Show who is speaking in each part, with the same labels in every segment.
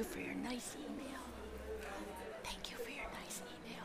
Speaker 1: you for your nice email. Thank you for your nice email.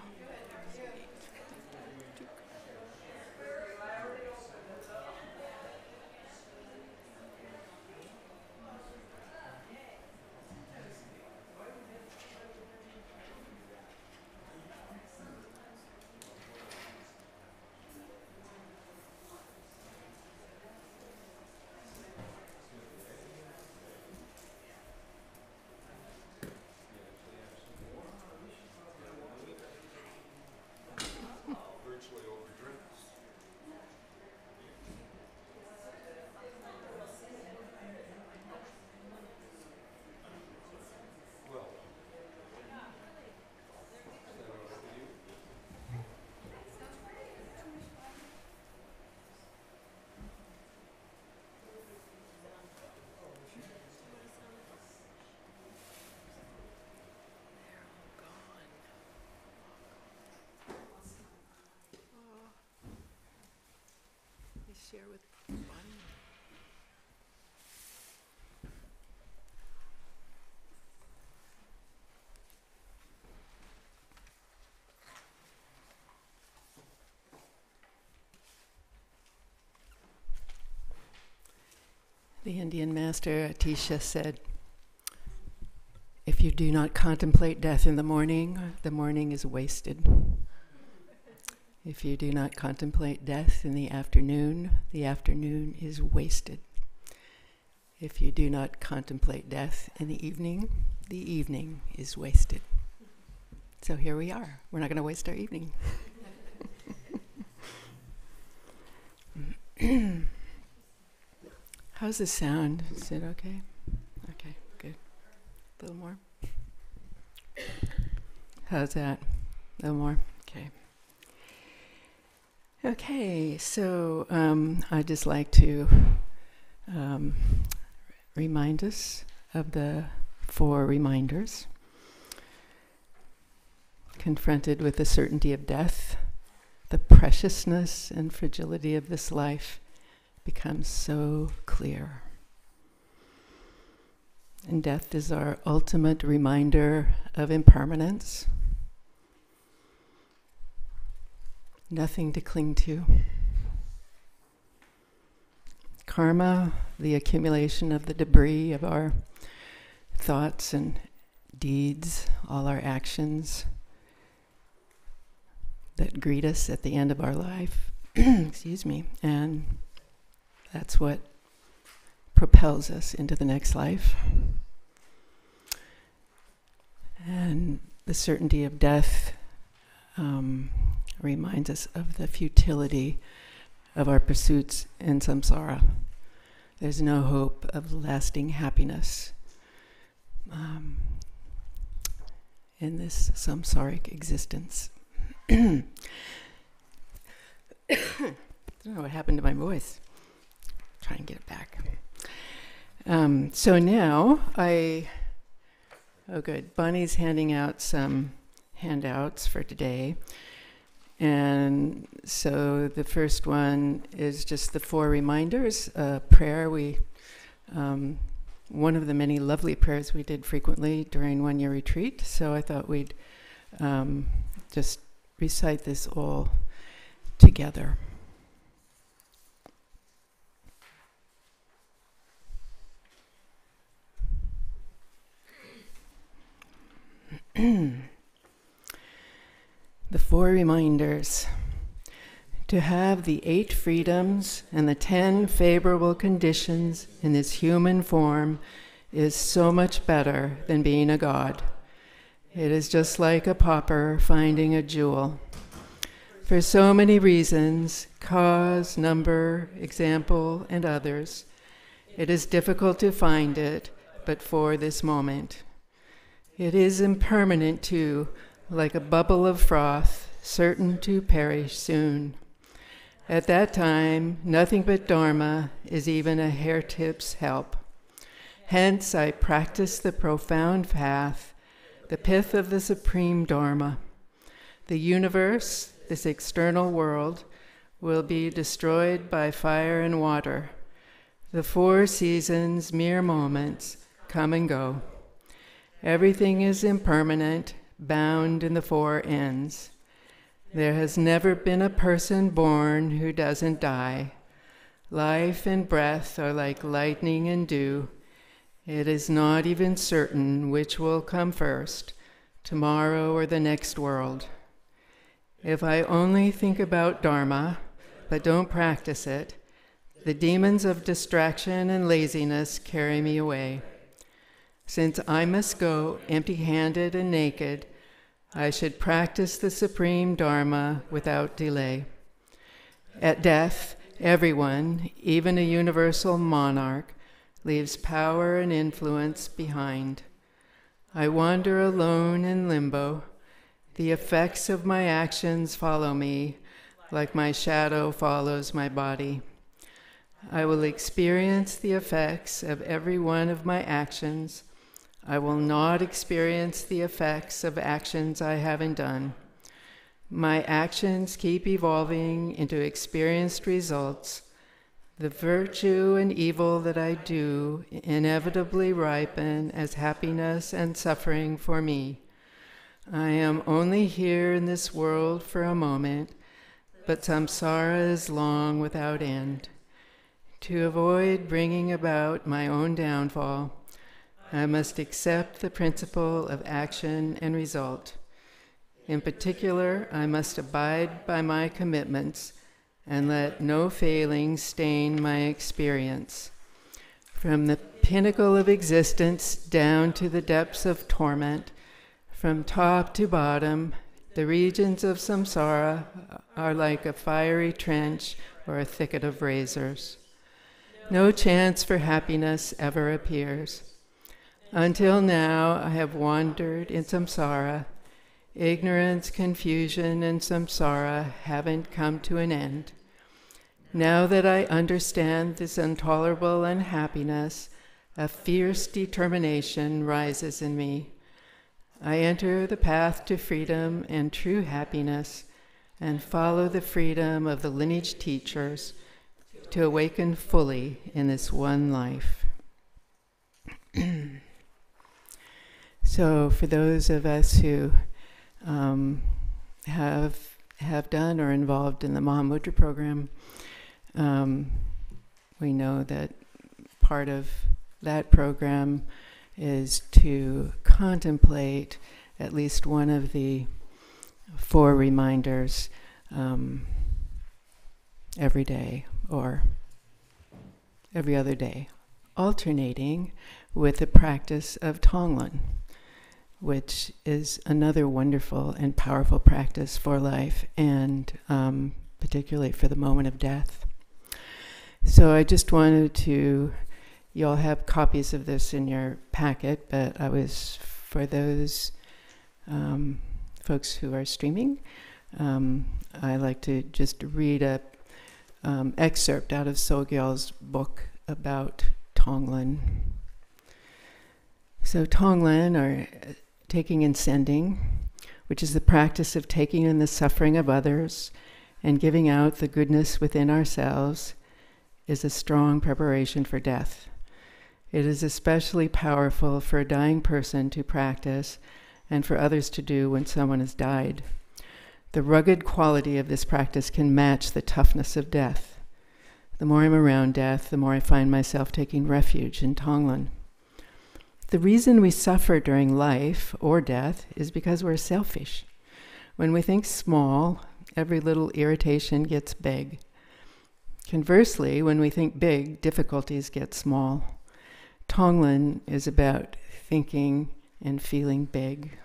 Speaker 1: Share with Bonnie. The Indian master Atisha said, if you do not contemplate death in the morning is wasted. If you do not contemplate death in the afternoon is wasted. If you do not contemplate death in the evening is wasted. So here we are. We're not going to waste our evening. How's the sound? Is it okay? Okay, good. A little more? How's that? A little more? Okay. Okay, so I'd just like to remind us of the 4 reminders. Confronted with the certainty of death, the preciousness and fragility of this life becomes so clear. And death is our ultimate reminder of impermanence. Nothing to cling to. Karma, the accumulation of the debris of our thoughts and deeds, all our actions that greet us at the end of our life. Excuse me. And that's what propels us into the next life. And the certainty of death reminds us of the futility of our pursuits in samsara. There's no hope of lasting happiness in this samsaric existence. I don't know what happened to my voice. Try and get it back. So now oh good, Bonnie's handing out some handouts for today. And so the first one is just the 4 reminders, prayer. One of the many lovely prayers we did frequently during one-year retreat. So I thought we'd just recite this all together. The 4 reminders. To have the 8 freedoms and the 10 favorable conditions in this human form is so much better than being a god. It is just like a pauper finding a jewel. For so many reasons, cause, number, example, and others, it is difficult to find it, but for this moment. It is impermanent too, like a bubble of froth, certain to perish soon. At that time, nothing but Dharma is even a hair tip's help. Hence, I practice the profound path, the pith of the supreme Dharma. The universe, this external world, will be destroyed by fire and water. The 4 seasons, mere moments, come and go. Everything is impermanent, bound in the four ends. There has never been a person born who doesn't die. Life and breath are like lightning and dew. It is not even certain which will come first, tomorrow or the next world. If I only think about Dharma, but don't practice it, the demons of distraction and laziness carry me away. Since I must go empty-handed and naked, I should practice the supreme Dharma without delay. At death, everyone, even a universal monarch, leaves power and influence behind. I wander alone in limbo. The effects of my actions follow me, like my shadow follows my body. I will experience the effects of every one of my actions. I will not experience the effects of actions I haven't done. My actions keep evolving into experienced results. The virtue and evil that I do inevitably ripen as happiness and suffering for me. I am only here in this world for a moment, but samsara is long without end. To avoid bringing about my own downfall, I must accept the principle of action and result. In particular, I must abide by my commitments and let no failings stain my experience. From the pinnacle of existence down to the depths of torment, from top to bottom, the regions of samsara are like a fiery trench or a thicket of razors. No chance for happiness ever appears. Until now, I have wandered in samsara. Ignorance, confusion, and samsara haven't come to an end. Now that I understand this intolerable unhappiness, a fierce determination rises in me. I enter the path to freedom and true happiness and follow the freedom of the lineage teachers to awaken fully in this one life. So for those of us who have done or involved in the Mahamudra program, we know that part of that program is to contemplate at least one of the 4 reminders every day or every other day, alternating with the practice of Tonglen, which is another wonderful and powerful practice for life and particularly for the moment of death. So I just wanted to, you all have copies of this in your packet, but for those folks who are streaming, I like to just read a excerpt out of Sogyal's book about Tonglen. So Tonglen, or taking and sending, which is the practice of taking in the suffering of others and giving out the goodness within ourselves, is a strong preparation for death. It is especially powerful for a dying person to practice and for others to do when someone has died. The rugged quality of this practice can match the toughness of death. The more I'm around death, the more I find myself taking refuge in Tonglen. The reason we suffer during life or death is because we're selfish. When we think small, every little irritation gets big. Conversely, when we think big, difficulties get small. Tonglen is about thinking and feeling big.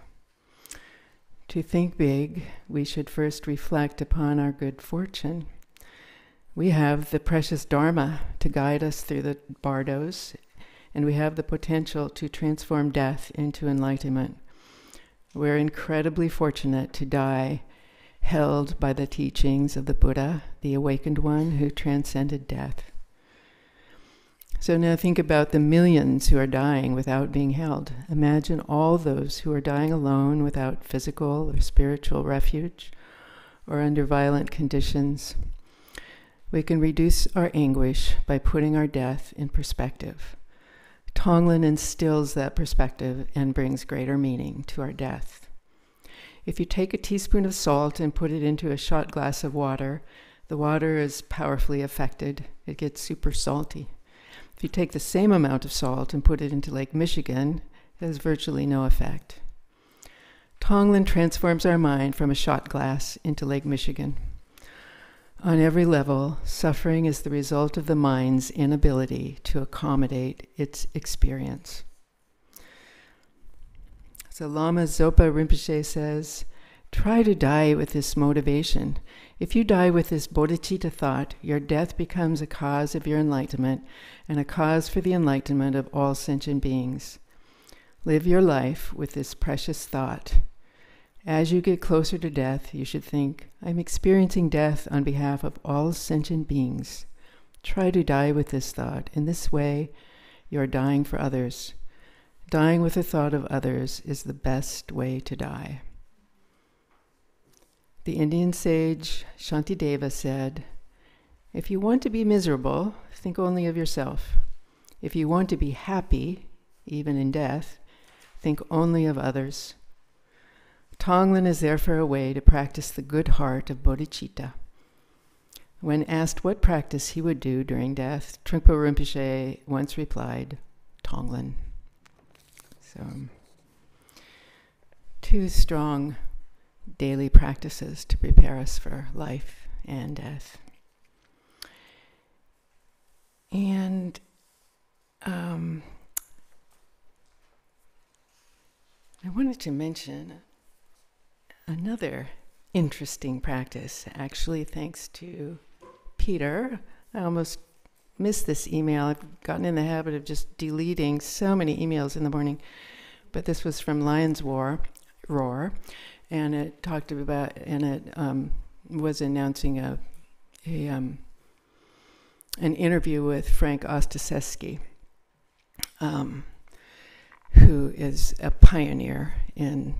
Speaker 1: To think big, we should first reflect upon our good fortune. We have the precious Dharma to guide us through the Bardos, and we have the potential to transform death into enlightenment. We're incredibly fortunate to die held by the teachings of the Buddha, the awakened one who transcended death. So now think about the millions who are dying without being held. Imagine all those who are dying alone without physical or spiritual refuge or under violent conditions. We can reduce our anguish by putting our death in perspective. Tonglen instills that perspective and brings greater meaning to our death. If you take a teaspoon of salt and put it into a shot glass of water, the water is powerfully affected. It gets super salty. If you take the same amount of salt and put it into Lake Michigan, it has virtually no effect. Tonglen transforms our mind from a shot glass into Lake Michigan. On every level, suffering is the result of the mind's inability to accommodate its experience. So Lama Zopa Rinpoche says, try to die with this motivation. If you die with this bodhicitta thought, your death becomes a cause of your enlightenment and a cause for the enlightenment of all sentient beings. Live your life with this precious thought. As you get closer to death, you should think, I'm experiencing death on behalf of all sentient beings. Try to die with this thought. In this way, you are dying for others. Dying with the thought of others is the best way to die. The Indian sage Shantideva said, if you want to be miserable, think only of yourself. If you want to be happy, even in death, think only of others. Tonglen is therefore a way to practice the good heart of bodhicitta. When asked what practice he would do during death, Trungpa Rinpoche once replied, Tonglen. So, 2 strong daily practices to prepare us for life and death. And I wanted to mention another interesting practice, actually, thanks to Peter. I almost missed this email. I've gotten in the habit of just deleting so many emails in the morning. But this was from Lion's Roar, and it talked about, and it was announcing an interview with Frank Ostaseski, who is a pioneer in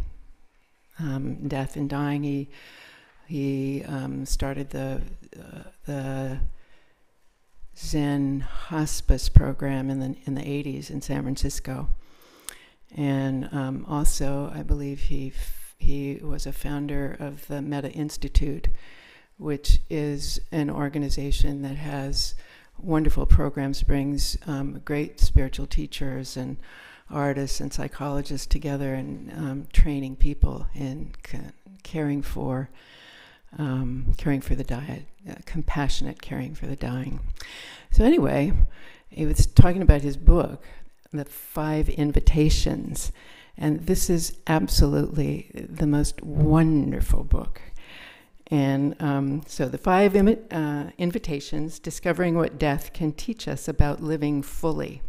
Speaker 1: death and dying. He started the Zen hospice program in the 80s in San Francisco, and also I believe he was a founder of the Metta Institute, which is an organization that has wonderful programs, brings great spiritual teachers and artists and psychologists together and training people in caring for the dying, compassionate caring for the dying. So anyway, he was talking about his book, The 5 Invitations, and this is absolutely the most wonderful book. And so the 5 invitations, discovering what death can teach us about living fully.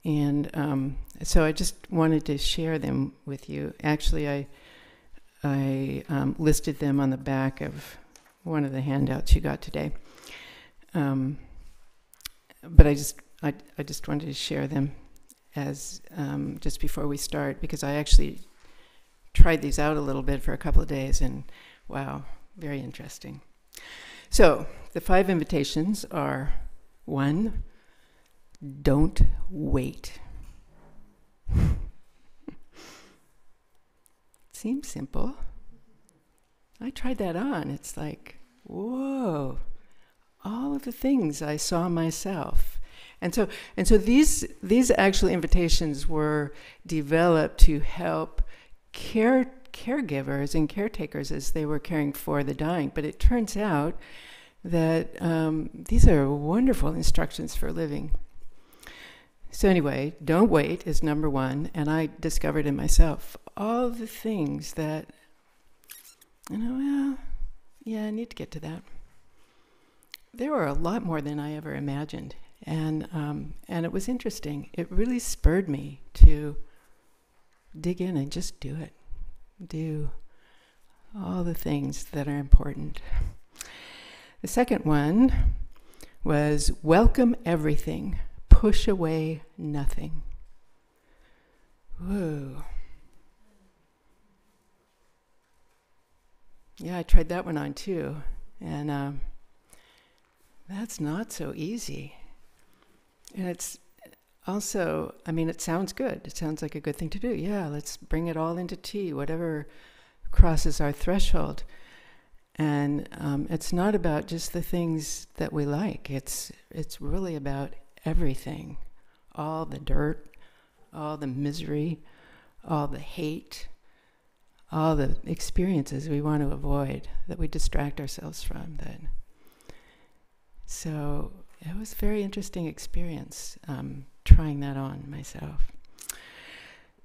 Speaker 1: And so I just wanted to share them with you. Actually, I listed them on the back of one of the handouts you got today. But I just wanted to share them as just before we start, because I actually tried these out a little bit for a couple of days, and wow, very interesting. So the 5 invitations are: 1, don't wait. Seems simple. I tried that on. It's like, whoa, all of the things I saw myself. And so these actual invitations were developed to help caregivers and caretakers as they were caring for the dying. But it turns out that these are wonderful instructions for living. So anyway, don't wait is number 1, and I discovered in myself all the things that, well, yeah, I need to get to that. There were a lot more than I ever imagined, and it was interesting. It really spurred me to dig in and just do it. Do all the things that are important. The second one was welcome everything. Push away nothing. Whoa. Yeah, I tried that one on too. And that's not so easy. And also, I mean, it sounds good. It sounds like a good thing to do. Yeah, let's bring it all into tea, whatever crosses our threshold. And it's not about just the things that we like. It's really about everything. All the dirt, all the misery, all the hate, all the experiences we want to avoid, that we distract ourselves from. So it was a very interesting experience, trying that on myself.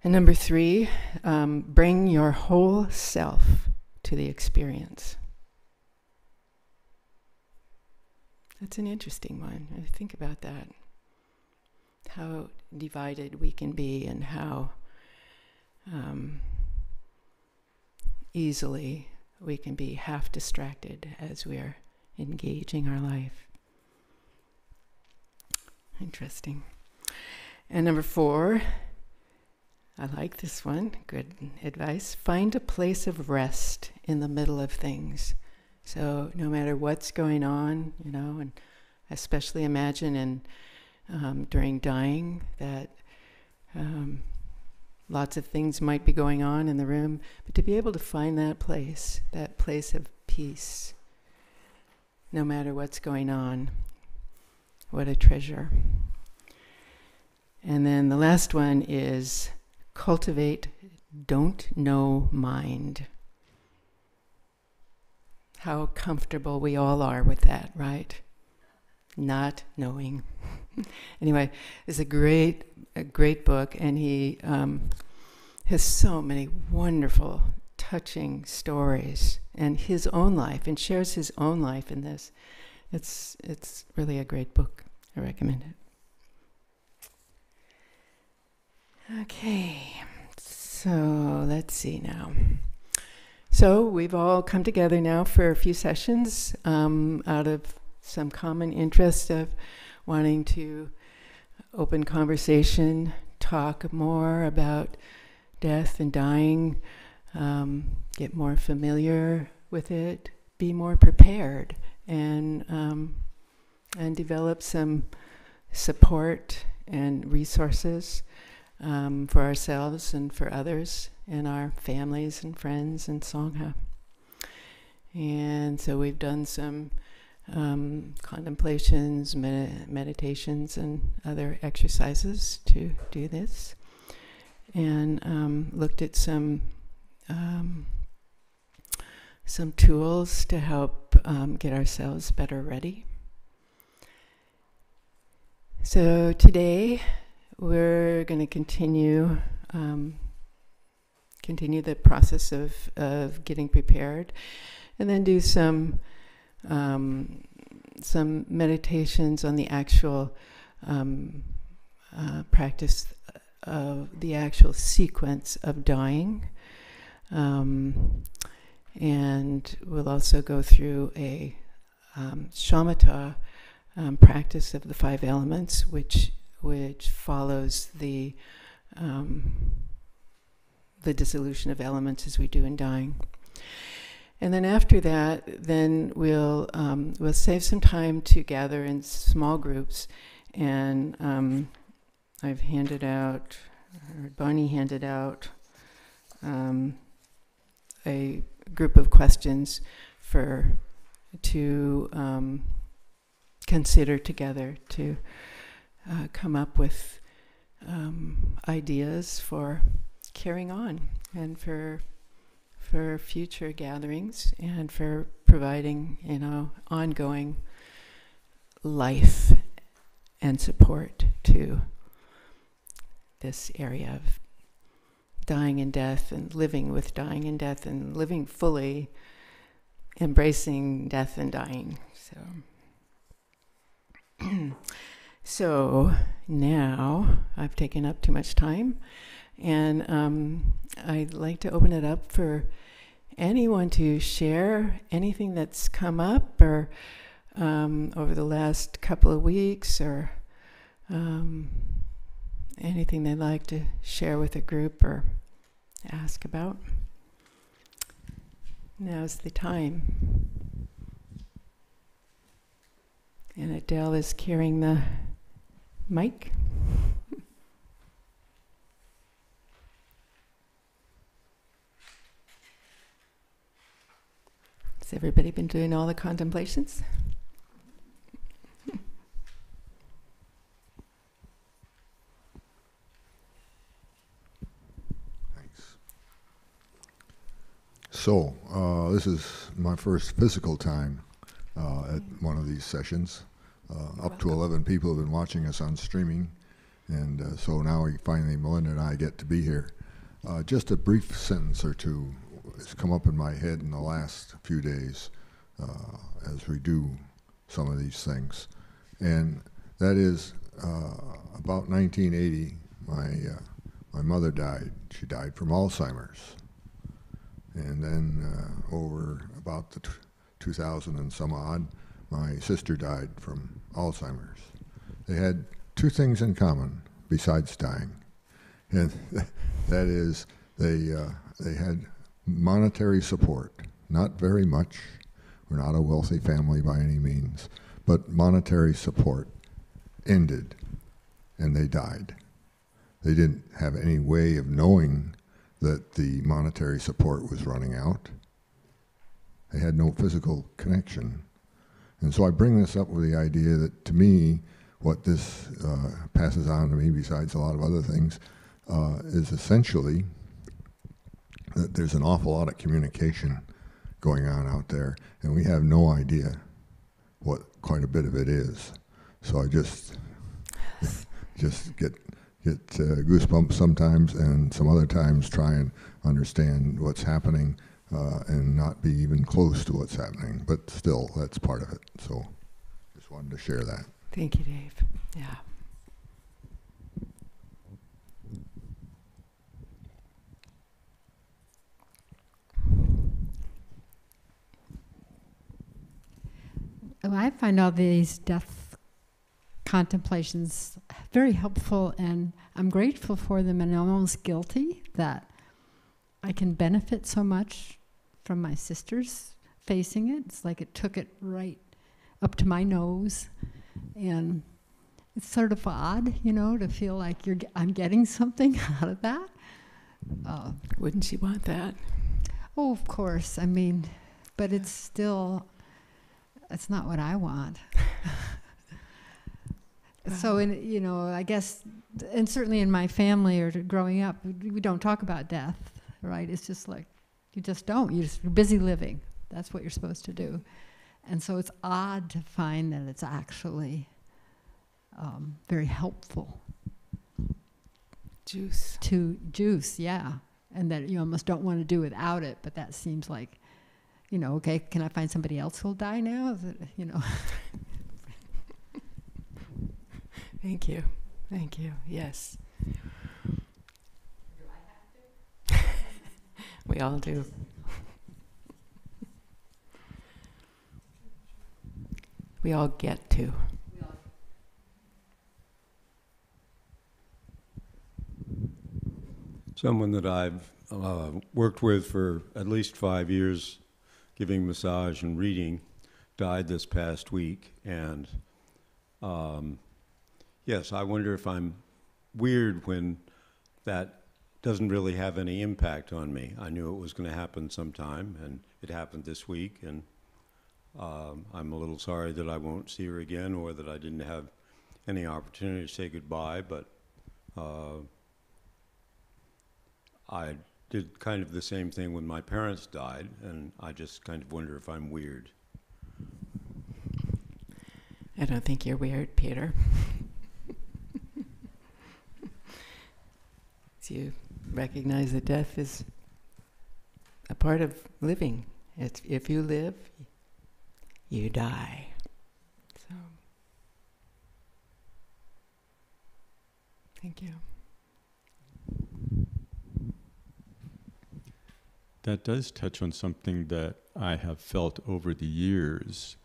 Speaker 1: And number 3, bring your whole self to the experience. That's an interesting one. I think about that. How divided we can be and how easily we can be half distracted as we're engaging our life. Interesting. And number 4, I like this one, good advice. Find a place of rest in the middle of things. So no matter what's going on, and especially imagine during dying that lots of things might be going on in the room, but to be able to find that place of peace, no matter what's going on, what a treasure. And then the last one is cultivate don't know mind. How comfortable we all are with that, right? Not knowing. Anyway, it's a great book, and he has so many wonderful, touching stories, and his own life, and shares his own life in this. It's really a great book. I recommend it. Okay, so let's see now. So we've all come together now for a few sessions out of some common interest of wanting to open conversation, talk more about death and dying, get more familiar with it, be more prepared, and develop some support and resources for ourselves and for others and our families and friends and Sangha. And so we've done some contemplations, meditations, and other exercises to do this, and looked at some tools to help get ourselves better ready. So today we're going to continue the process of getting prepared, and then do some meditations on the actual practice of the actual sequence of dying. And we'll also go through a shamatha practice of the 5 elements, which follows the dissolution of elements as we do in dying. And then after that, then we'll save some time to gather in small groups, and I've handed out, or Bonnie handed out, a group of questions to consider together, to come up with ideas for carrying on, and for future gatherings, and for providing, ongoing life and support to this area of dying and death, and living with dying and death, and living fully, embracing death and dying. So now I've taken up too much time, and I'd like to open it up for anyone to share anything that's come up, or over the last couple of weeks, or anything they'd like to share with a group or ask about. Now's the time. And Adele is carrying the mic. Has everybody been doing all the contemplations?
Speaker 2: So, this is my first physical time at one of these sessions. Up to 11 people have been watching us on streaming, and so now finally Melinda and I get to be here. Just a brief sentence or two has come up in my head in the last few days as we do some of these things. And that is, about 1980, my mother died. She died from Alzheimer's. And then over about the 2000 and some odd, my sister died from Alzheimer's. They had two things in common besides dying. And that is they had monetary support, not very much. We're not a wealthy family by any means, but monetary support ended and they died. They didn't have any way of knowing that the monetary support was running out. They had no physical connection. And so I bring this up with the idea that, to me, what this passes on to me, besides a lot of other things, is essentially that there's an awful lot of communication going on out there, and we have no idea what quite a bit of it is. So I just get goosebumps sometimes, and some other times try and understand what's happening and not be even close to what's happening. But still, that's part of it. So just wanted to share that.
Speaker 1: Thank you, Dave. Yeah.
Speaker 3: Well, I find all these death contemplations very helpful, and I'm grateful for them, and I'm almost guilty that I can benefit so much from my sisters facing it. It's like it took it right up to my nose, and it's sort of odd, to feel like I'm getting something out of that.
Speaker 1: Wouldn't you want that?
Speaker 3: Oh, of course. I mean, but it's still, it's not what I want. So, I guess, and certainly in my family or growing up, we don't talk about death, right? It's just like, you just don't. You're busy living. That's what you're supposed to do. And so it's odd to find that it's actually very helpful. Juice, yeah. And that you almost don't want to do without it, but that seems like, okay, can I find somebody else who'll die now? Is it,
Speaker 1: Thank you. Thank you. Yes.
Speaker 3: Do I have to?
Speaker 1: We all do. We all get to.
Speaker 4: Someone that I've worked with for at least 5 years, giving massage and reading, died this past week. And yes, I wonder if I'm weird when that doesn't really have any impact on me. I knew it was going to happen sometime, and it happened this week. And I'm a little sorry that I won't see her again, or that I didn't have any opportunity to say goodbye, but I did kind of the same thing when my parents died, and I just kind of wonder if I'm weird.
Speaker 1: I don't think you're weird, Peter. You recognize that death is a part of living. If you live, you die. So, thank you.
Speaker 5: That does touch on something that I have felt over the years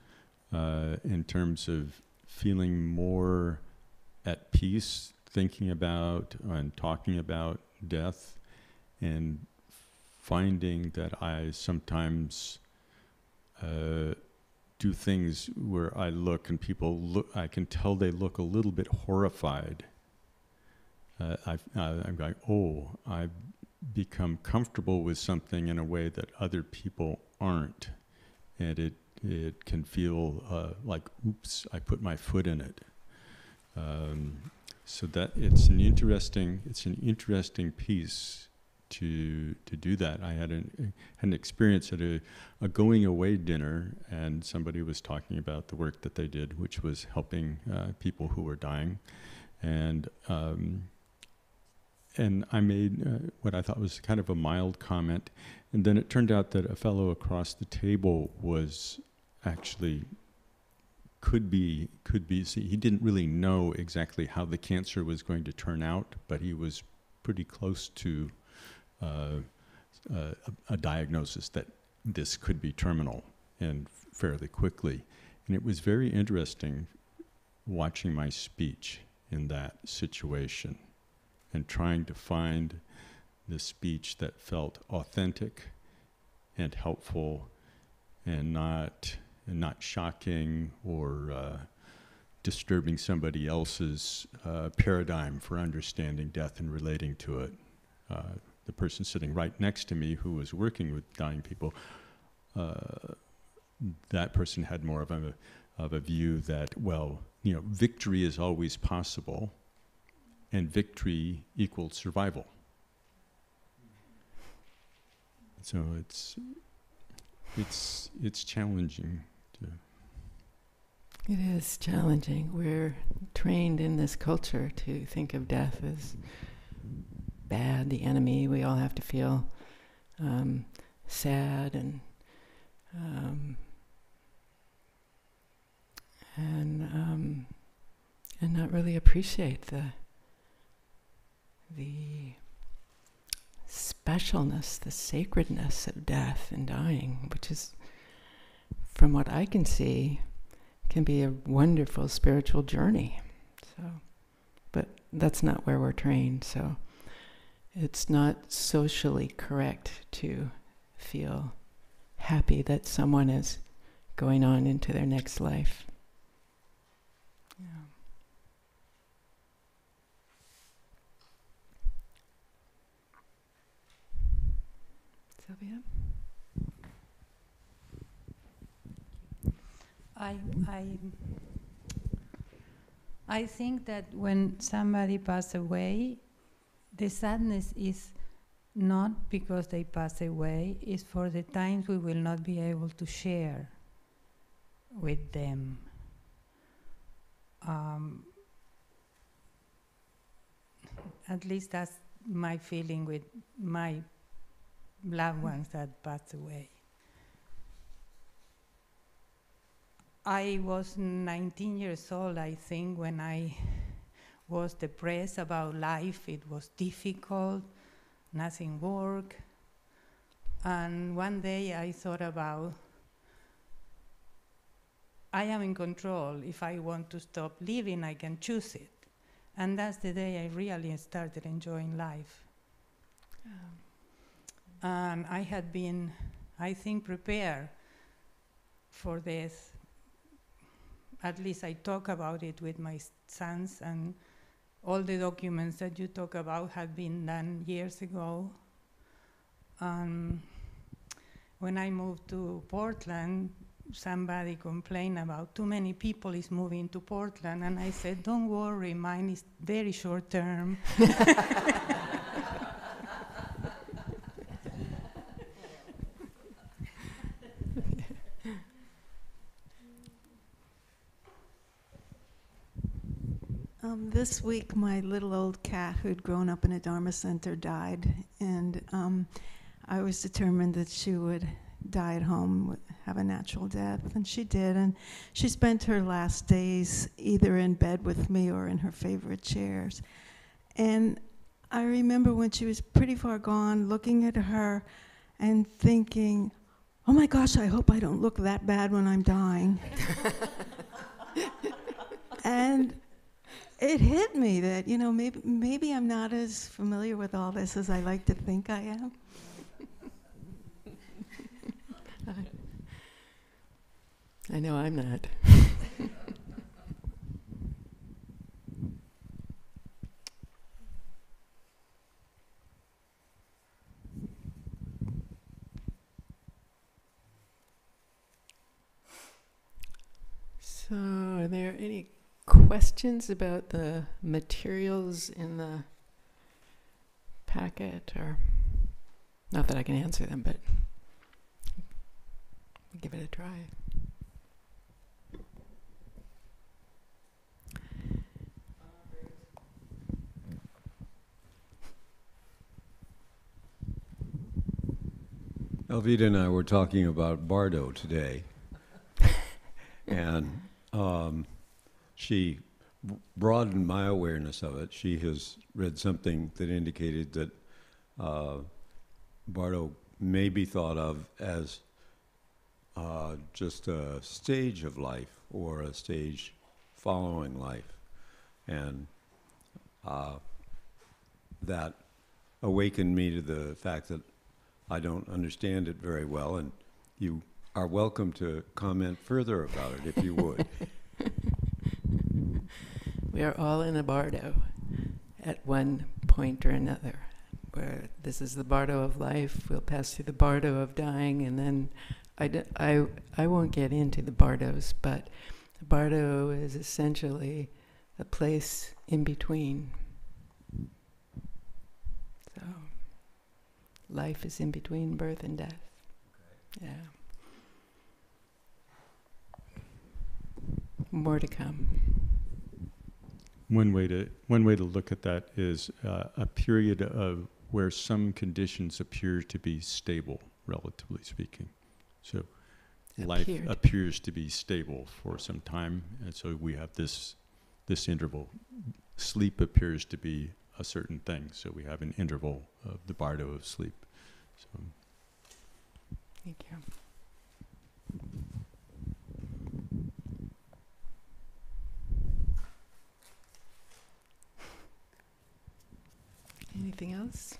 Speaker 5: in terms of feeling more at peace, thinking about and talking about death, and finding that I sometimes do things where I look and people look, I can tell they look a little bit horrified. I'm like, oh, I've become comfortable with something in a way that other people aren't. and it can feel like, oops, I put my foot in it. So that it's an interesting piece to do that. I had an experience at a going away dinner, and somebody was talking about the work that they did, which was helping people who were dying, and I made what I thought was kind of a mild comment, and then it turned out that a fellow across the table was actually could be. See, he didn't really know exactly how the cancer was going to turn out, but he was pretty close to a diagnosis that this could be terminal and fairly quickly. And it was very interesting watching my speech in that situation and trying to find the speech that felt authentic and helpful and not shocking or disturbing somebody else's paradigm for understanding death and relating to it. The person sitting right next to me who was working with dying people, that person had more of a view that, well, victory is always possible, and victory equals survival. So it's challenging.
Speaker 1: It is challenging. We're trained in this culture to think of death as bad, the enemy. We all have to feel sad and not really appreciate the specialness, the sacredness of death and dying, which is, from what I can see, can be a wonderful spiritual journey. So, but that's not where we're trained, so it's not socially correct to feel happy that someone is going on into their next life. Yeah. Sylvia?
Speaker 6: I think that when somebody passes away, the sadness is not because they pass away, it's for the times we will not be able to share with them. At least that's my feeling with my loved ones that passed away. I was 19 years old, I think, when I was depressed about life. It was difficult, nothing worked. And one day I thought about, I am in control. If I want to stop living, I can choose it. And that's the day I really started enjoying life. And I had been, I think, prepared for this. At least I talk about it with my sons, and all the documents that you talk about had been done years ago. When I moved to Portland, somebody complained about too many people is moving to Portland, and I said, don't worry, mine is very short term.
Speaker 7: This week, my little old cat who'd grown up in a Dharma center died, and I was determined that she would die at home, have a natural death, and she did. And she spent her last days either in bed with me or in her favorite chairs. And I remember when she was pretty far gone, looking at her and thinking, oh my gosh, I hope I don't look that bad when I'm dying. And it hit me that, maybe I'm not as familiar with all this as I like to think I am.
Speaker 1: I know I'm not. So, are there any questions about the materials in the packet? Or not that I can answer them, but give it a try.
Speaker 4: Alvita and I were talking about Bardo today, and she broadened my awareness of it. She has read something that indicated that Bardo may be thought of as just a stage of life or a stage following life, and that awakened me to the fact that I don't understand it very well, and you are welcome to comment further about it if you would.
Speaker 1: We are all in a Bardo at one point or another, where this is the Bardo of life, we'll pass through the Bardo of dying, and then I won't get into the Bardos, but the Bardo is essentially a place in between. So, life is in between birth and death. Okay. Yeah. More to come.
Speaker 5: One way to look at that is a period of where some conditions appear to be stable, relatively speaking. So life appears to be stable for some time, and so we have this interval. Sleep appears to be a certain thing, so we have an interval of the Bardo of sleep. So.
Speaker 1: Thank you. Anything else?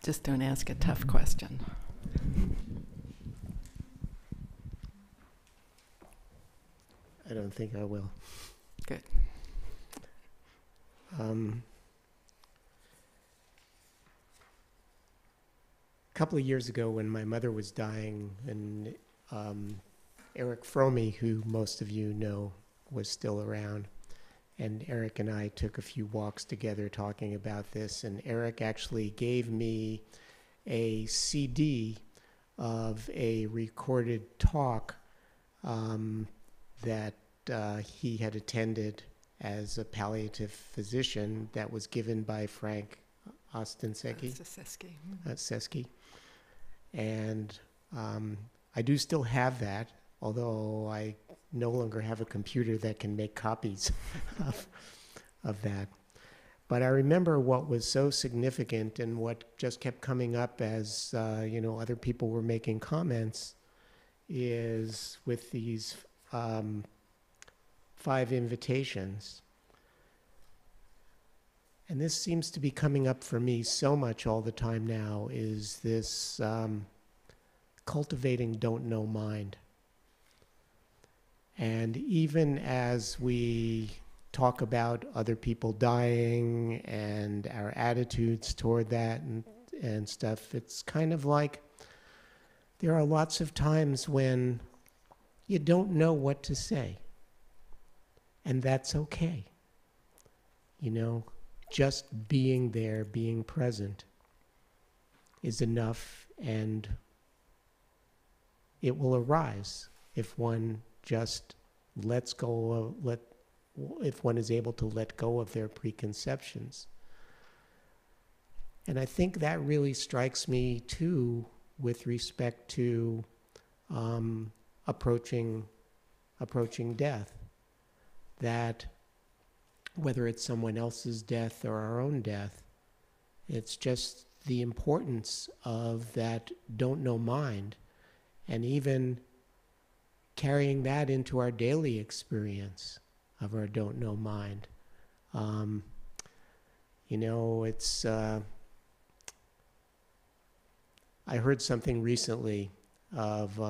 Speaker 1: Just don't ask a tough question.
Speaker 8: I don't think I will.
Speaker 1: Good.
Speaker 8: A couple of years ago when my mother was dying, and Eric Fromme, who most of you know, was still around, and Eric and I took a few walks together talking about this, and Eric actually gave me a CD of a recorded talk that he had attended as a palliative physician that was given by Frank Seski. And I do still have that, although I no longer have a computer that can make copies of that. But I remember what was so significant and what just kept coming up as other people were making comments is with these 5 invitations. And this seems to be coming up for me so much all the time now, is this cultivating don't know mind. And even as we talk about other people dying and our attitudes toward that and stuff, it's kind of like there are lots of times when you don't know what to say. And that's okay. Just being there, being present is enough, and it will arise if one just if one is able to let go of their preconceptions. And I think that really strikes me too with respect to approaching death, that whether it's someone else's death or our own death, it's just the importance of that don't know mind, and even carrying that into our daily experience of our don't know mind. It's I heard something recently of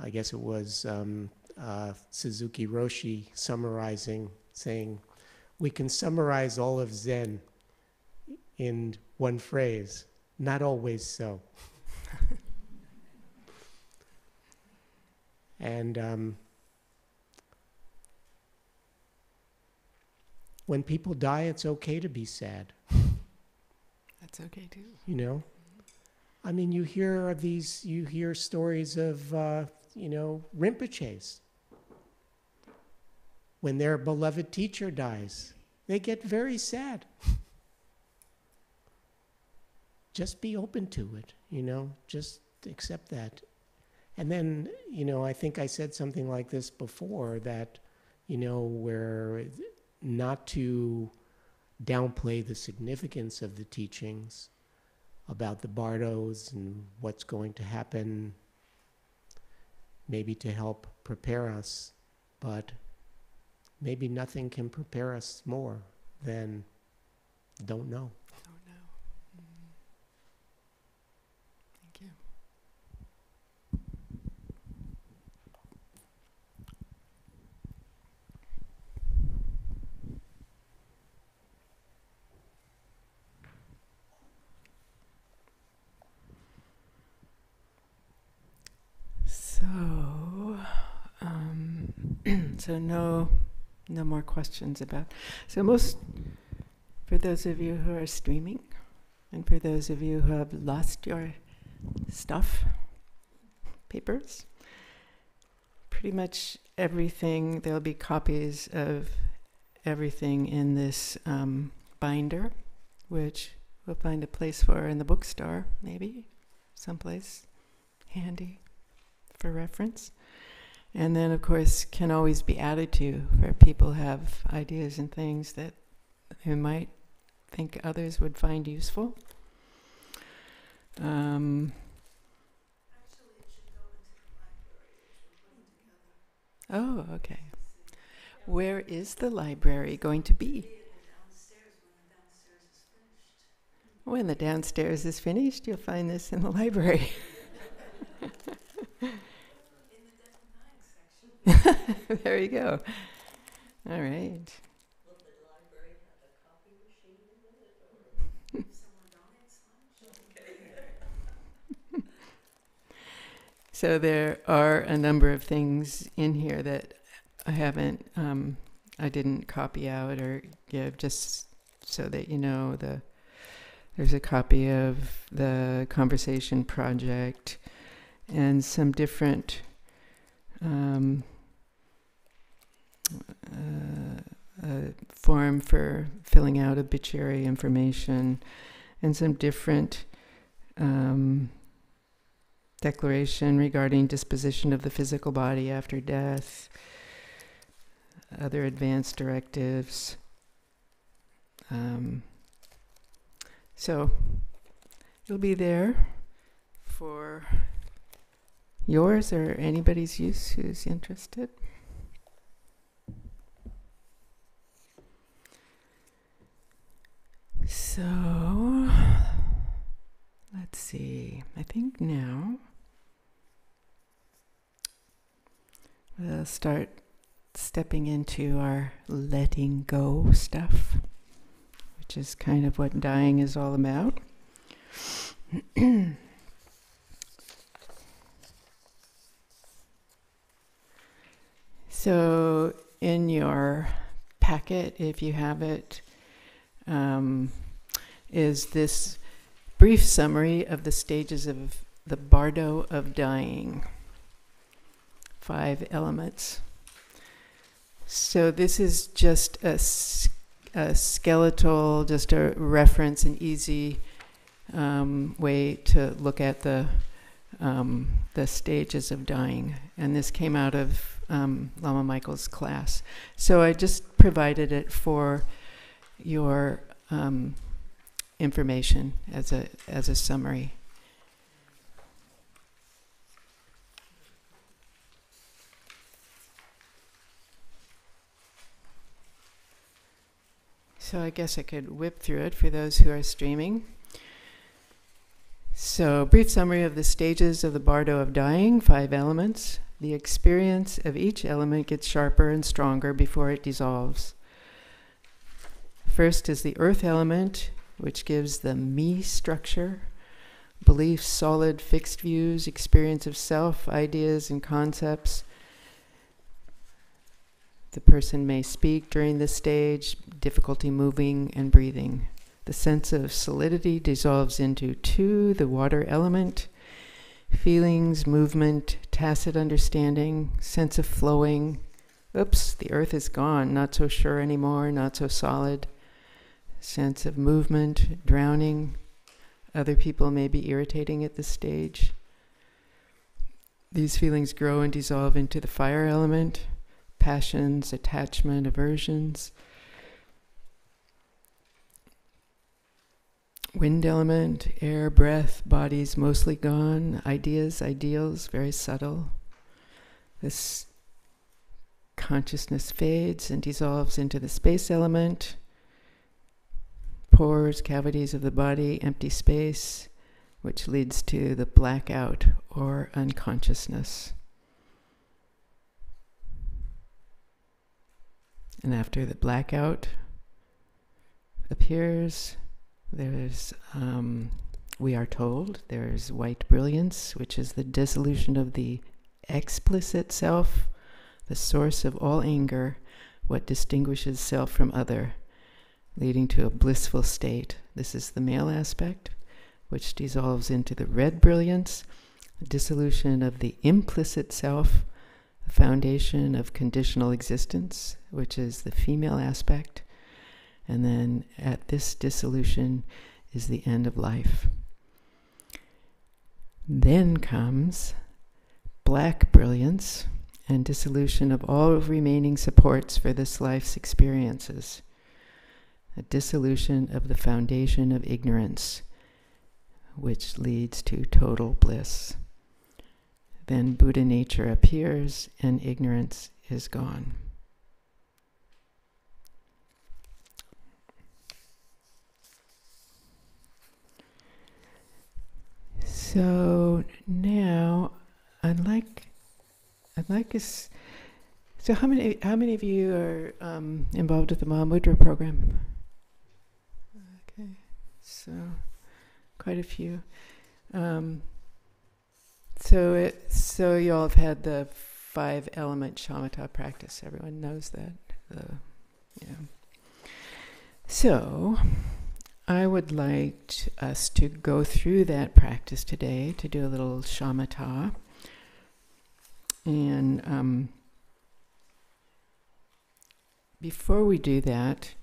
Speaker 8: I guess it was Suzuki Roshi summarizing, saying, we can summarize all of Zen in one phrase, not always so. And when people die, it's okay to be sad.
Speaker 1: That's okay too.
Speaker 8: You know? I mean, you hear stories of, Rinpoches. When their beloved teacher dies, they get very sad. Just be open to it, just accept that. And then, I think I said something like this before, that, where not to downplay the significance of the teachings about the Bardos and what's going to happen, maybe to help prepare us, but maybe nothing can prepare us more than don't know.
Speaker 1: Don't know. Thank you. So no more questions about. So for those of you who are streaming, and for those of you who have lost your stuff, papers, pretty much everything, there'll be copies of everything in this binder, which we'll find a place for in the bookstore, maybe, someplace handy for reference. And then, of course, can always be added to where people have ideas and things that they might think others would find useful. Actually, it should go into the library, which we're putting together. Oh, okay. Where is the library going to be? When the downstairs is finished, you'll find this in the library. There you go. All right. Will the library have a copy machine in it? Or someone donates one? Okay. So there are a number of things in here that I didn't copy out or give, just so that you know. There's a copy of the Conversation Project and some different form for filling out obituary information, and some different declaration regarding disposition of the physical body after death, other advanced directives. So it'll be there for yours or anybody's use who's interested. So, let's see. I think now we'll start stepping into our letting go stuff, which is kind of what dying is all about. So, in your packet, if you have it, is this brief summary of the stages of the Bardo of dying. 5 elements. So this is just a skeletal, just a reference, an easy way to look at the stages of dying. And this came out of Lama Michael's class. So I just provided it for your information as a summary. So I guess I could whip through it for those who are streaming. So, brief summary of the stages of the Bardo of dying, 5 elements. the experience of each element gets sharper and stronger before it dissolves. First is the earth element, which gives the me structure, beliefs, solid, fixed views, experience of self, ideas and concepts. The person may speak during this stage, difficulty moving and breathing. The sense of solidity dissolves into 2, the water element, feelings, movement, tacit understanding, sense of flowing. Oops, the earth is gone, not so sure anymore, not so solid. Sense of movement, drowning. Other people may be irritating at this stage. These feelings grow and dissolve into the fire element, passions, attachment, aversions. Wind element, air, breath, bodies mostly gone, ideas, ideals, very subtle. This consciousness fades and dissolves into the space element, pores, cavities of the body, empty space, which leads to the blackout or unconsciousness. And after the blackout appears, there's, we are told, there's white brilliance, which is the dissolution of the explicit self, the source of all anger, what distinguishes self from other, leading to a blissful state. This is the male aspect, which dissolves into the red brilliance, the dissolution of the implicit self, the foundation of conditional existence, which is the female aspect. And then at this dissolution is the end of life. Then comes black brilliance and dissolution of all remaining supports for this life's experiences. A dissolution of the foundation of ignorance, which leads to total bliss. Then Buddha nature appears and ignorance is gone. So now I'd like us. So how many of you are involved with the Mahamudra program? Okay, so quite a few. So you all have had the 5-element shamatha practice. Everyone knows that. Yeah. So I would like us to go through that practice today, to do a little shamatha. And before we do that,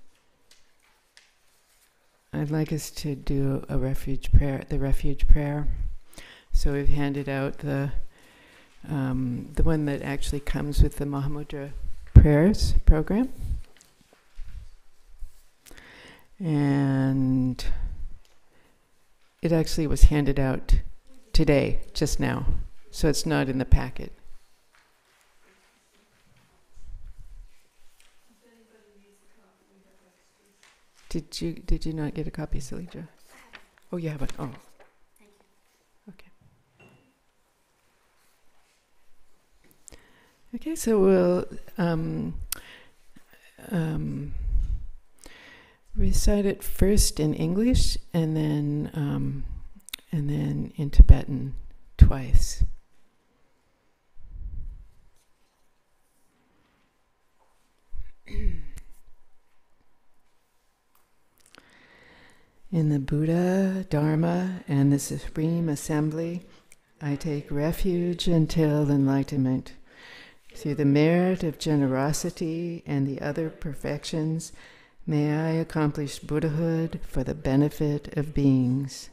Speaker 1: I'd like us to do a refuge prayer, the refuge prayer. So we've handed out the one that actually comes with the Mahamudra prayers program. And it actually was handed out today, just now. So it's not in the packet. Did you not get a copy, Salija? Oh, you haven't. Oh. Okay. Okay, so we'll recite it first in English and then in Tibetan twice. In the Buddha, Dharma, and the Supreme Assembly, I take refuge until enlightenment. Through the merit of generosity and the other perfections, may I accomplish Buddhahood for the benefit of beings.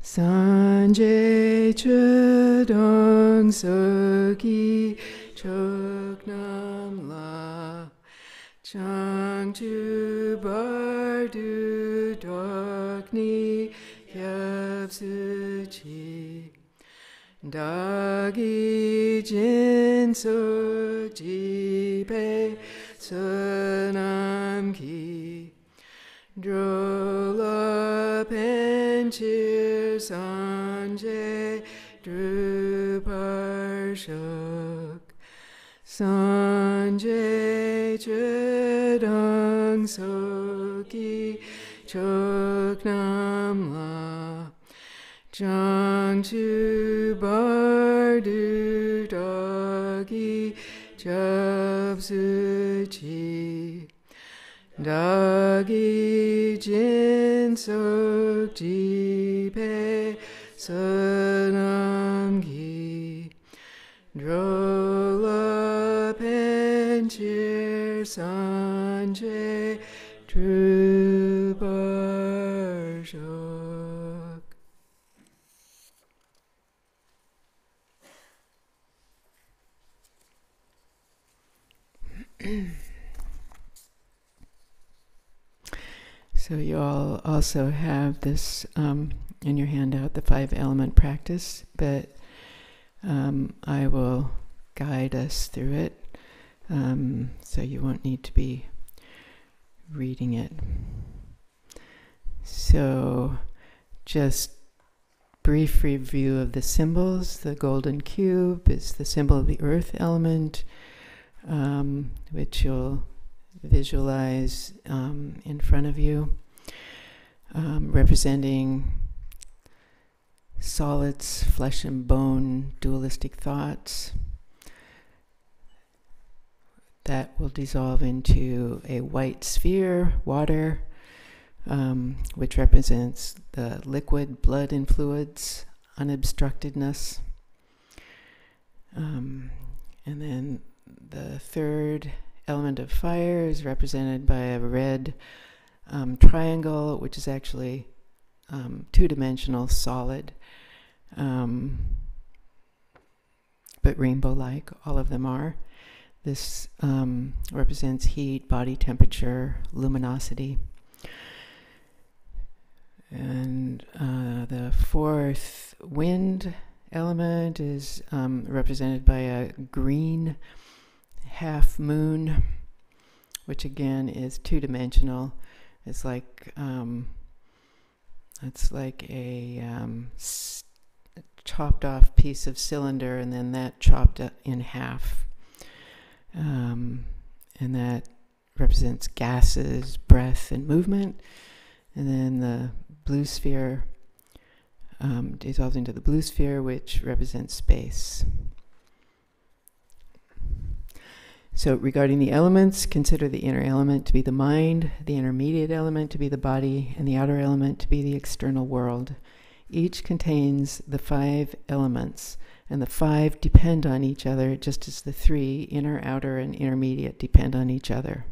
Speaker 1: Sanje chudong soki choknam la Changchu bardu dokni hyabsuchi Dagi jinso jipe sunam ki Drola penchir san Sanje Druparshok Sanje Chedang Soki Choknamla Jangchu Bardo Dagi Jabsuchi Dagi Jin Sok Jipe Sanamgi Drola Penchir Sanje Trubarshok. So you all also have this in your handout, the 5-element practice, but I will guide us through it, so you won't need to be reading it. So just brief review of the symbols. The golden cube is the symbol of the earth element, which you'll visualize in front of you, representing solids, flesh and bone, dualistic thoughts that will dissolve into a white sphere, water, which represents the liquid, blood and fluids, unobstructedness. And then the third element of fire is represented by a red triangle, which is actually two-dimensional solid, but rainbow-like. All of them are. This represents heat, body temperature, luminosity. And the fourth wind element is represented by a green half moon, which again is two-dimensional. It's like a chopped off piece of cylinder, and then that chopped in half, and that represents gases, breath, and movement. And then the blue sphere dissolves into the blue sphere, which represents space. So regarding the elements, consider the inner element to be the mind, the intermediate element to be the body, and the outer element to be the external world. Each contains the 5 elements, and the 5 depend on each other, just as the 3, inner, outer, and intermediate, depend on each other.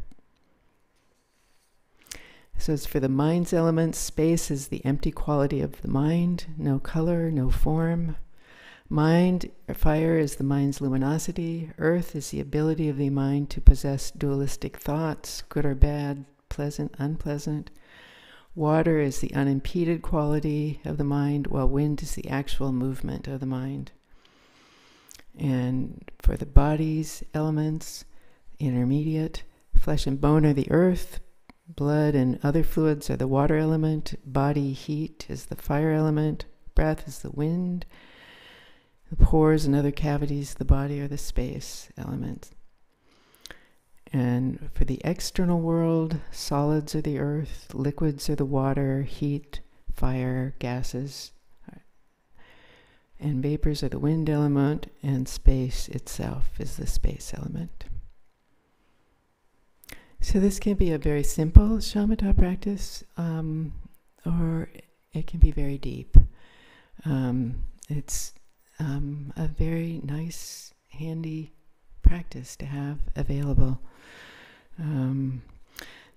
Speaker 1: So as for the mind's elements, space is the empty quality of the mind, no color, no form. Mind, or fire, is the mind's luminosity. Earth is the ability of the mind to possess dualistic thoughts, good or bad, pleasant, unpleasant. Water is the unimpeded quality of the mind, while wind is the actual movement of the mind. And for the body's elements, intermediate, flesh and bone are the earth, blood and other fluids are the water element, body heat is the fire element, breath is the wind, the pores and other cavities of the body are the space element. And for the external world, solids are the earth, liquids are the water, heat, fire, gases, and vapors are the wind element, and space itself is the space element. So this can be a very simple shamatha practice, or it can be very deep. It's a very nice, handy practice to have available.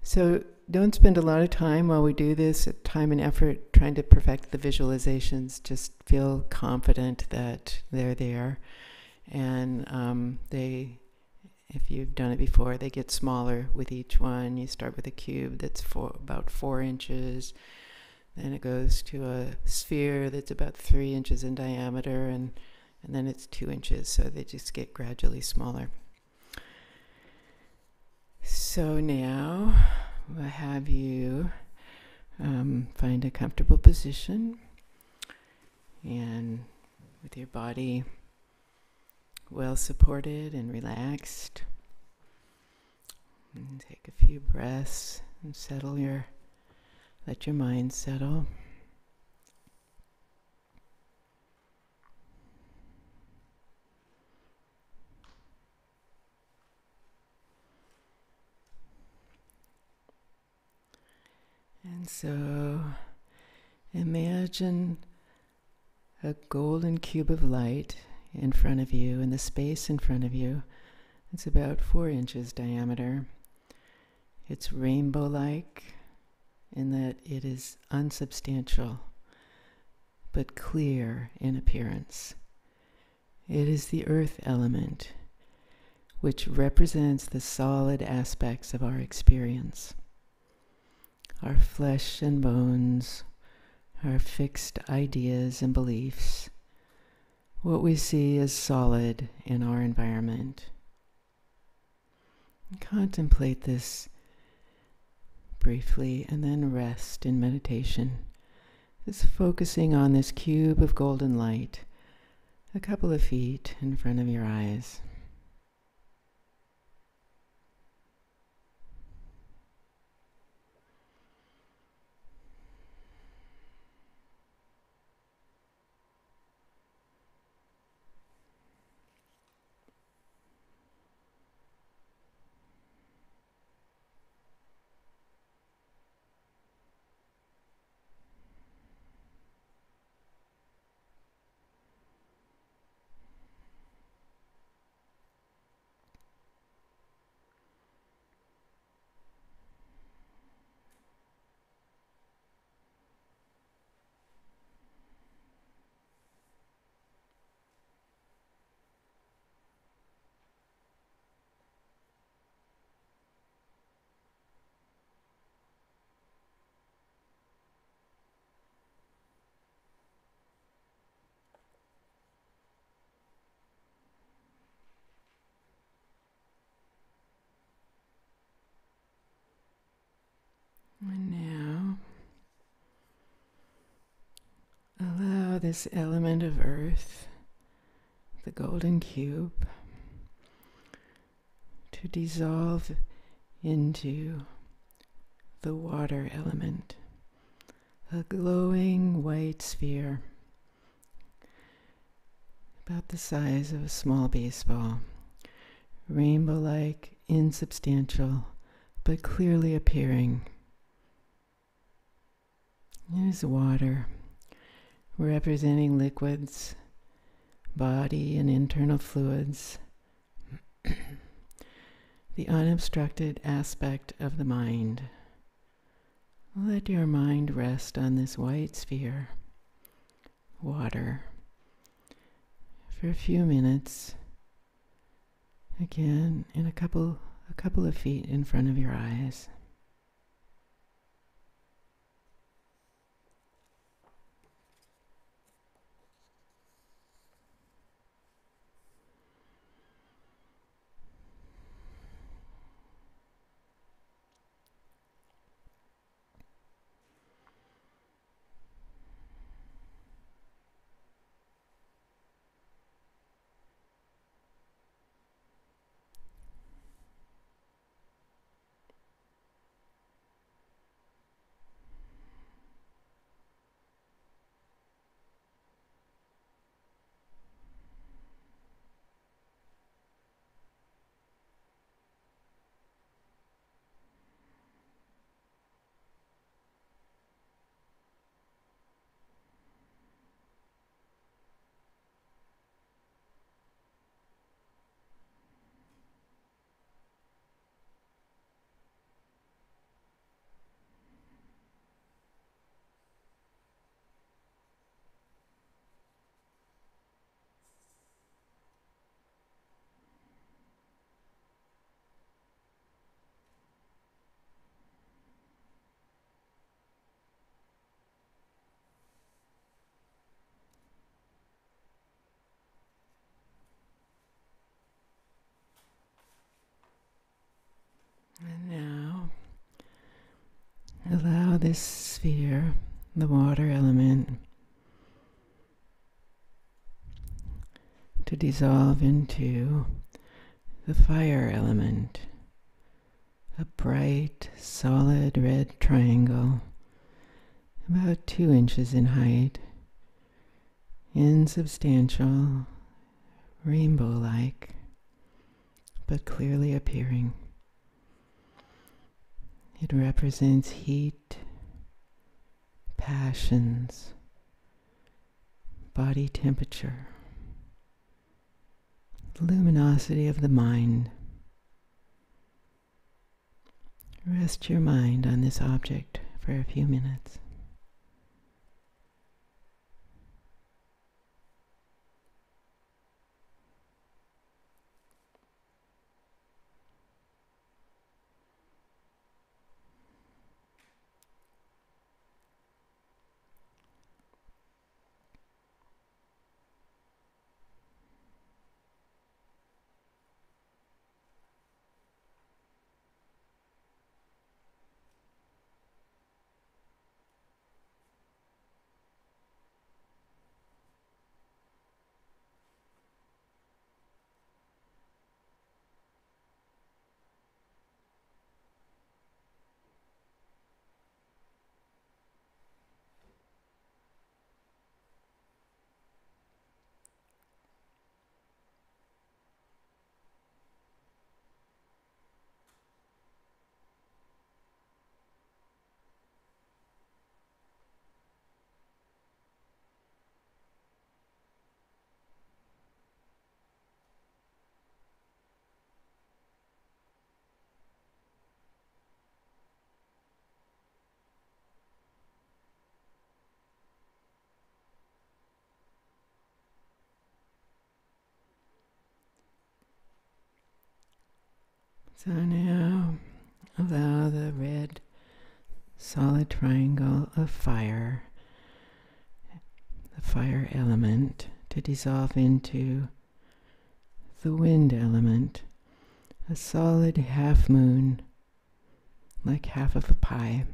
Speaker 1: So don't spend a lot of time while we do this, time and effort trying to perfect the visualizations. Just feel confident that they're there. And if you've done it before, they get smaller with each one. You start with a cube that's about 4 inches. Then it goes to a sphere that's about 3 inches in diameter, and then it's 2 inches, so they just get gradually smaller. So now we'll have you find a comfortable position. And with your body well supported and relaxed, and take a few breaths and let your mind settle. And so imagine a golden cube of light in front of you, in the space in front of you. It's about 4 inches diameter. It's rainbow-like in that it is unsubstantial, but clear in appearance. It is the earth element, which represents the solid aspects of our experience. Our flesh and bones, our fixed ideas and beliefs, what we see as solid in our environment. Contemplate this briefly and then rest in meditation. Just focusing on this cube of golden light, a couple of feet in front of your eyes. And now, allow this element of earth, the golden cube, to dissolve into the water element, a glowing white sphere, about the size of a small baseball, rainbow-like, insubstantial, but clearly appearing. It is water, representing liquids, body and internal fluids, the unobstructed aspect of the mind. Let your mind rest on this white sphere, water, for a few minutes, again in a couple of feet in front of your eyes. And now, allow this sphere, the water element, to dissolve into the fire element, a bright, solid red triangle, about 2 inches in height, insubstantial, rainbow-like, but clearly appearing. It represents heat, passions, body temperature, luminosity of the mind. Rest your mind on this object for a few minutes. So now allow the red solid triangle of fire, the fire element, to dissolve into the wind element, a solid half moon, like half of a pie,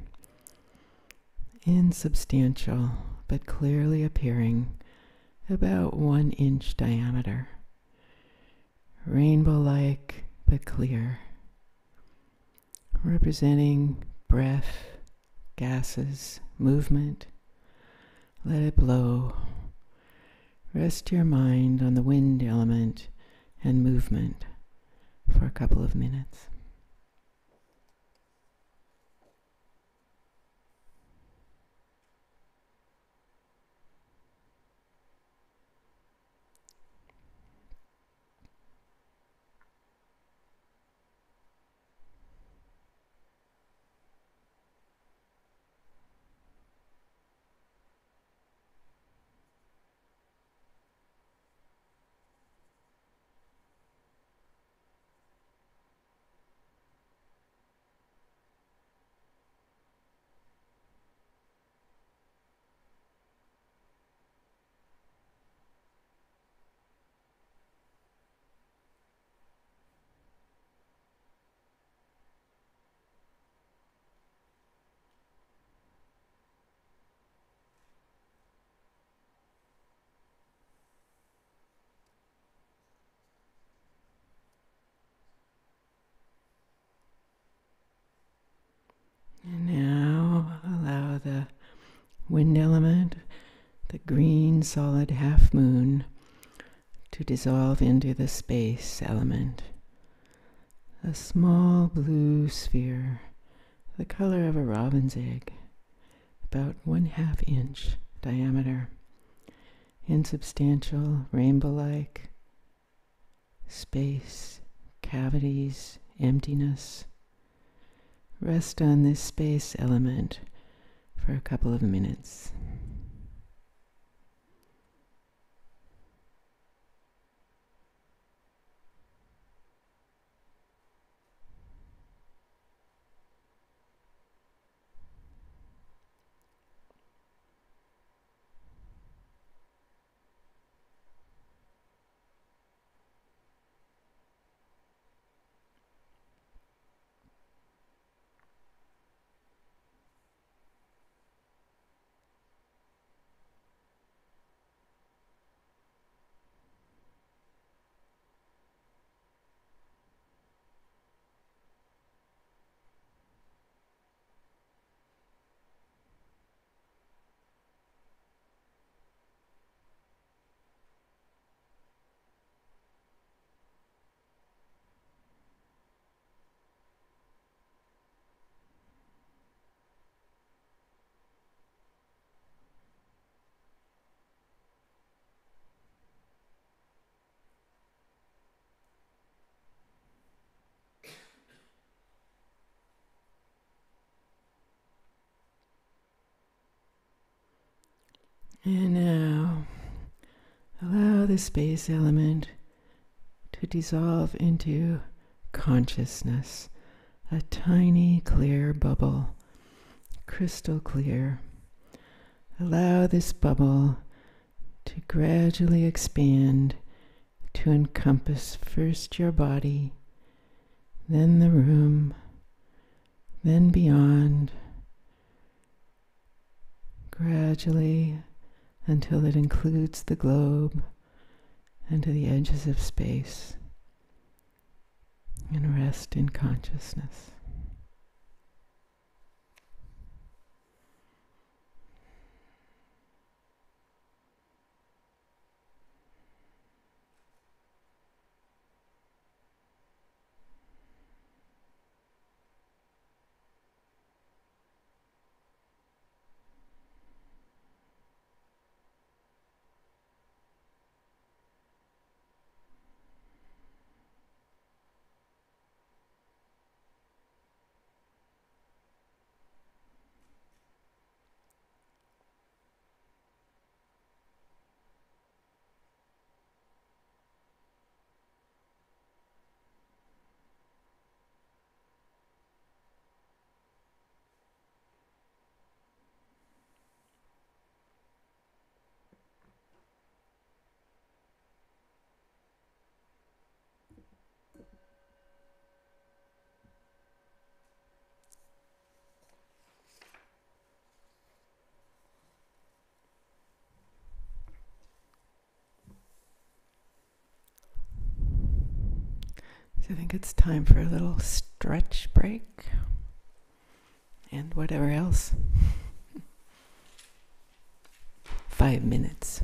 Speaker 1: insubstantial but clearly appearing, about 1 inch diameter, rainbow-like but clear, representing breath, gases, movement. Let it blow. Rest your mind on the wind element and movement for a couple of minutes. And now allow the wind element, the green solid half moon, to dissolve into the space element, a small blue sphere, the color of a robin's egg, about 1/2 inch diameter, insubstantial, rainbow-like, space, cavities, emptiness. Rest on this space element for a couple of minutes. And now, allow the space element to dissolve into consciousness, a tiny clear bubble, crystal clear. Allow this bubble to gradually expand to encompass first your body, then the room, then beyond, gradually until it includes the globe and to the edges of space, and rest in consciousness. So I think it's time for a little stretch break and whatever else. 5 minutes.